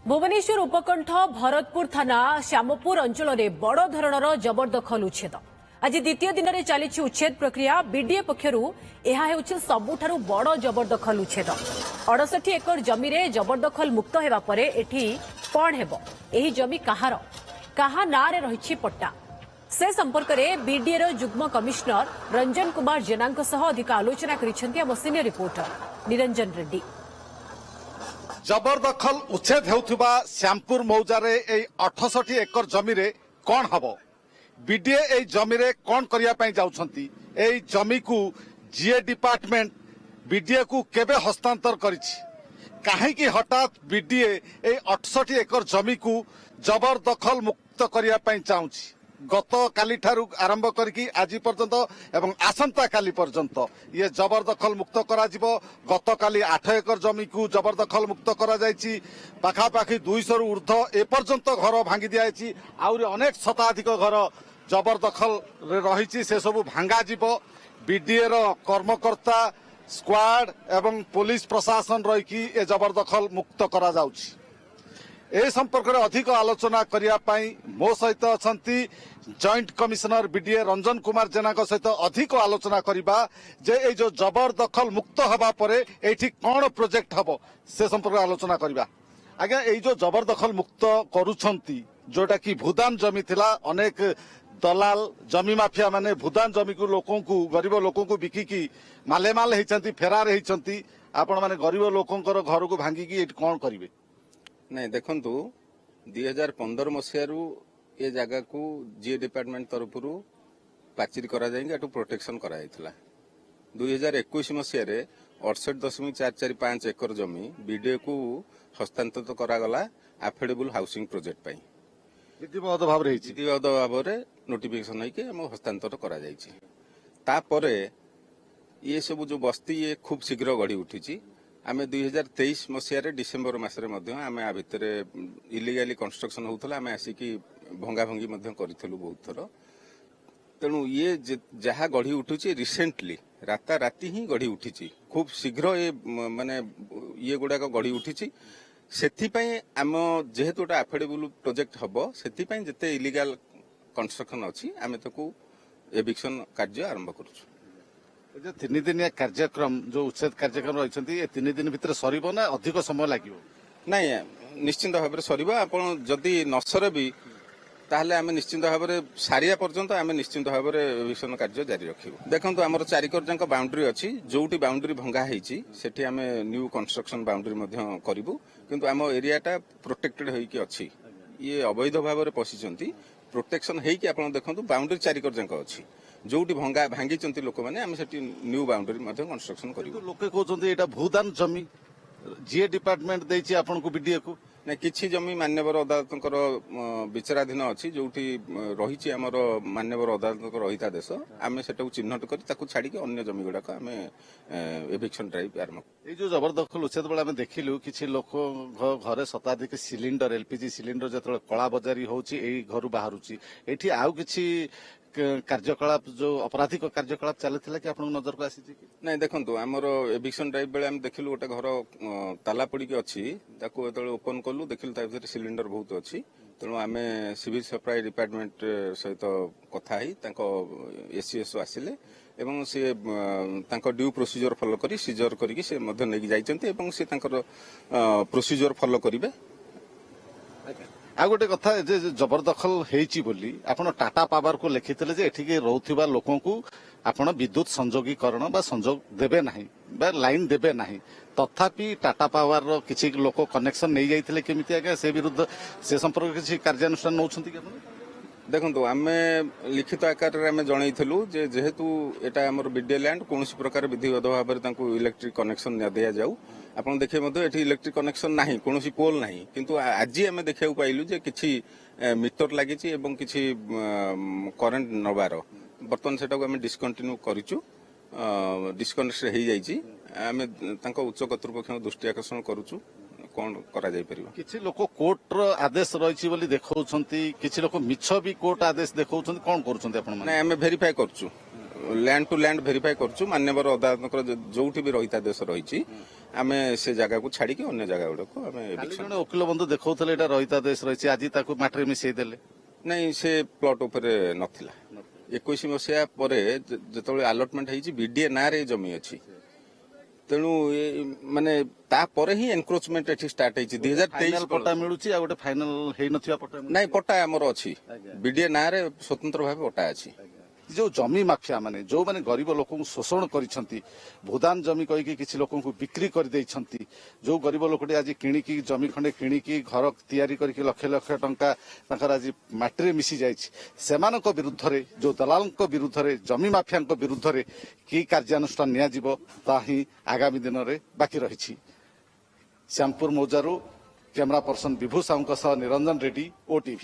भुवनेश्वर उपकंठ भरतपुर थाना श्यामपुर अंचल में बड़ धरणर जबरदखल उच्छेद आज द्वितीय दिन में चली उच्छेद प्रक्रिया बीडीए पक्षर यह सबुठ बड़ जबरदखल उच्छेद 68 एकर जमी रे जबरदखल मुक्त होगा पर एठी कौन हेबो एही जमी कहार कहा ना रे रहिछि पट्टा से संपर्क में बीडीए रो जुग्म कमिश्नर रंजन कुमार जेना अधिक आलोचना करिसेंती आम सीनियर रिपोर्टर निरंजन रेड्डी। जबरदखल उच्छेद होउथुबा श्यामपुर मौजारे 68 एकर जमी रे कौन हबो बीडीए ए जमी रे कौन करिया पई जाउछंती ए जमी को जीए डिपार्टमेंट बीडीए को केबे हस्तांतर करिछि काहे कि हठात बीडीए ए 68 एकर जमी को जबरदखल मुक्त करिया पई चाहुछि गत काली ठारू आरंभ करके आज पर्यंत एवं आसंता काली पर्यंत ये जबरदखल मुक्त करा जिवो गत काली 8 एकर जमी को जबरदखल मुक्त करा जायछि पाखापाखि 200 रु ऊर्ध्व ए पर्यंत घर भांगी दियाछि आउरी अनेक शताधिक घर जबरदखल रे रहिछि से सब भांगा जिवो बीडीए रो कर्मकर्ता स्क्वाड एवं पुलिस प्रशासन रही ए जबरदखल मुक्त करा जाउछि ए संपर्क में अधिक आलोचना करने मो सहित अच्छा joint commissioner BDA Ranjan Kumar Jena सहित अधिक आलोचना करवा जे ए जो जबरदखल मुक्त हवा परे एठी कौन प्रोजेक्ट हबो से संपर्क में आलोचना करवा। आज्ञा ए जो जबरदखल मुक्त करुछंती जोटा कि भूदान जमी थिला अनेक दलाल जमी माफिया माने भूदान जमी को लोकों को गरीब लोकों को बिकिकी मालेमाल होती फेरार होती आपण माने गरीब लोकों घर को भांगिकी एठी कौन करिवे नहीं देखंतु 2015 मसीह ये जगह को जीए डिपार्टमेंट तरफ पाचिरी करा जाएंगे एटू प्रोटेक्शन करा जायतिला 2021 मसीह रे 68.445 एकर जमी बीडीए को हस्तांतरित करा गला अफोर्डेबल हाउसिंग प्रोजेक्ट पई विधिवत भाव रे नोटिफिकेशन है कि हम हस्तांतर करा जायछि तापरे ये सब जो बस्ती ये खूब शीघ्र गढ़ी उठिछि आमे 2023 मसीह डिसेम्बर मासरे मध्य आमे आ भितरे इलीगली कंस्ट्रक्शन होउथला आमे आसिकी भंगा भंगी मध्य करिथलु बहुत थर तेणु ये जहा गढ़ी उठुची रिसेंटली राता राती ही गढ़ी उठिची खूब शीघ्र ये माने ये गुडा गढ़ी उठिची सेथिपई आम जेहेतु गोटे अफोर्डेबल प्रोजेक्ट हबो सेथिपई जते इलीगल कंस्ट्रक्शन अछि आमे ताकू एविक्शन कार्य आरंभ करूछु। तीन दिनिया कार्यक्रम जो उच्छेद कार्यक्रम रही 3 दिन भितर सरीबो ना अधिक समय लागिबो नहीं निश्चिंत भाव में सर आपण जदि नसर भी ताहले आमे निश्चिंत भाव में सारिया पर्यंत आमे निश्चिंत भाव में एविक्शन कार्य जारी रखिबो। देखंतु हमर चारिकर जांक बाउंड्री अछि जोटी बाउंड्री भंगा हेछि सेठी आमे न्यू कंस्ट्रक्शन बाउंड्री मध्य करिवु किंतु आम एरियाटा प्रोटेक्टेड होइकी अछि ये अवैध भाव में पसिचंती प्रोटेक्शन हेइकी आपण देखंतु बाउंड्री चारिकर जांक अछि जोटी भंगा भांगी चंती लोक माने आमे सेठी न्यू बाउंड्री मध्य कंस्ट्रक्शन करिवु। लोके कहउचंती एटा भूदान जमी जीए डिपार्टमेंट देछि आपण को बीडीए को ना किछि जमी मान्यवर अदालतकर विचाराधीन अछि जोटी रहिछि हमर मान्यवर अदालतकर रहितादेश आमे सेटाକୁ चिन्हट करी ताकू छाडी के अन्य जमी गुडा आमे एविक्शन ड्राइव आरंभ ए जो जबरदखल उच्छेद बेला आमे देखिलु किछि लोक घरे शताधिक सिलिंडर एलपीजी सिलिंडर जतले कला बजारी होछि एई घरु बाहरुछि एठी आउ किछि कार्यकलाप जो आपराधिक कार्यकलाप चलता कि आपन नजर को आसी नहीं देखंतु हमर एविक्शन ड्राइव बेले हम देखिलु गोटे घर ताला पड़ी के अछि ताको एतले ओपन कलु देखिलु ता भीतर सिलिंडर बहुत अछि तेणु आमे सिविल सप्लाई डिपार्टमेंट सहित कथा ही तांको एसीएस आसिले एवं से तांको ड्यू प्रोसीजर फॉलो करी सीजर करी से मध्य नेकी जाइचंती एवं से तांकर प्रोसीजर फॉलो करिवे। आ गोटे कथा जे जबरदखल हेची बोली आपण टाटा पावर को लिखिथिले जे एठिके रहउथिबा लोकन को आपण विद्युत संयोगीकरण बा संयोग देबे नाही बा लाइन देबे नाही तथापि टाटा पावर रो किछि लोक कनेक्शन नै जाइथिले केमिति आगे से विरुद्ध से संपर्क किछि कार्यानुष्ठान नउछंती कि आपण देखंतु आमे लिखित आकार रे आमे जणैथिलु जे जेहेतु एटा हमर बीडीए लैंड कोनोसी प्रकार विधिवत भाव रे तांको इलेक्ट्रिक कनेक्शन न दिया जाऊ आपण देखिए मधु एठी इलेक्ट्रिक कनेक्शन नाही कोनोसी पोल नाही किंतु आज हम देखिया पाइलु जे किछि मीटर लागिछि एवं किछि करंट नबार बर्तन सेटा को हम डिस्कंटिन्यू करिचु डिस्कनेक्ट हे जाइछि आमे तांको उच्च कर्तृपक्ष दृष्टि आकर्षण करूचु कौन करा जाय परिबा किछि लोक कोर्ट रो आदेश रहिछि बोली देखौछंती किछि लोक मिछ भी कोर्ट आदेश देखौछंती कोन करूछंती आपण माने हम वेरीफाई करछु लैंड टू लैंड वेरीफाई करछु मान्यवर अदालत जोठी भी रहिता देश रहिछि ଆମେ ସେ ଜାଗାକୁ ଛାଡିକି ଅନ୍ୟ ଜାଗା ଗୁଡାକୁ ଆମେ କାଲି eviction- ଜଣେ ଓକିଲ ବନ୍ଧୁ ଦେଖାଉଥିଲେ ଏଇଟା ରହିତାଦେଶ ରହିଛି ଆଜି ତାକୁ ମାଟିରେ ମିଶେଇ ଦେଲେ। ନାଇଁ ସେ ପ୍ଲଟ ଉପରେ ନଥିଲା 21 ମସିହା ପରେ ଯେତେବେଳେ ଆଲଟମେଣ୍ଟ ହେଇଛି ବିଡିଏ ନାଁରେ ଏ ଜମି ଅଛି ତେଣୁ ମାନେ ତାପରେ ହିଁ ଏନକ୍ରୋଚମେଣ୍ଟ ଏଠି ଷ୍ଟାର୍ଟ ହେଇଛି ଫାଇନାଲ ପଟା 2023 ମିଳୁଛି ଆଉ ଗୋଟେ ଫାଇନାଲ ହେଇନଥିବା ପଟା ମିଳୁଛି। ନାଇଁ ପଟା ଆମର ଅଛି ବିଡିଏ ନାଁରେ ସ୍ୱତନ୍ତ୍ର ଭାବେ ପଟା ଅଛି। ଯୋଉ ଜମି ମାଫିଆ ମାନେ ଯୋଉମାନେ ଗରିବ ଲୋକଙ୍କୁ ଶୋଷଣ କରିଛନ୍ତି ଭୂଦାନ ଜମି କହିକି କିଛି ଲୋକଙ୍କୁ ବିକ୍ରି କରିଦେଇଛନ୍ତି ଯୋଉ ଗରିବ ଲୋକଟି ଆଜି କିଣିକି ଜମି ଖଣ୍ଡେ କିଣିକି ଘର ତିଆରି କରିକି ଲକ୍ଷ ଲକ୍ଷ ଟଙ୍କା ତାଙ୍କର ଆଜି ମାଟିରେ ମିଶି ଯାଇଛି ସେମାନଙ୍କ ବିରୁଦ୍ଧରେ ଯୋଉ ଦଲାଲଙ୍କ ବିରୁଦ୍ଧରେ ଜମି ମାଫିଆଙ୍କ ବିରୁଦ୍ଧରେ କି କାର୍ଯ୍ୟାନୁଷ୍ଠାନ ନିଆଯିବ ତାହା ହିଁ ଆଗାମୀ ଦିନରେ ବାକି ରହିଛି। ଶ୍ୟାମପୁର ମୌଜାରୁ କ୍ୟାମେରା ପର୍ସନ ବିଭୁ ସାହୁଙ୍କ ସହ ନିରଞ୍ଜନ ରେଡ୍ଡି, OTV।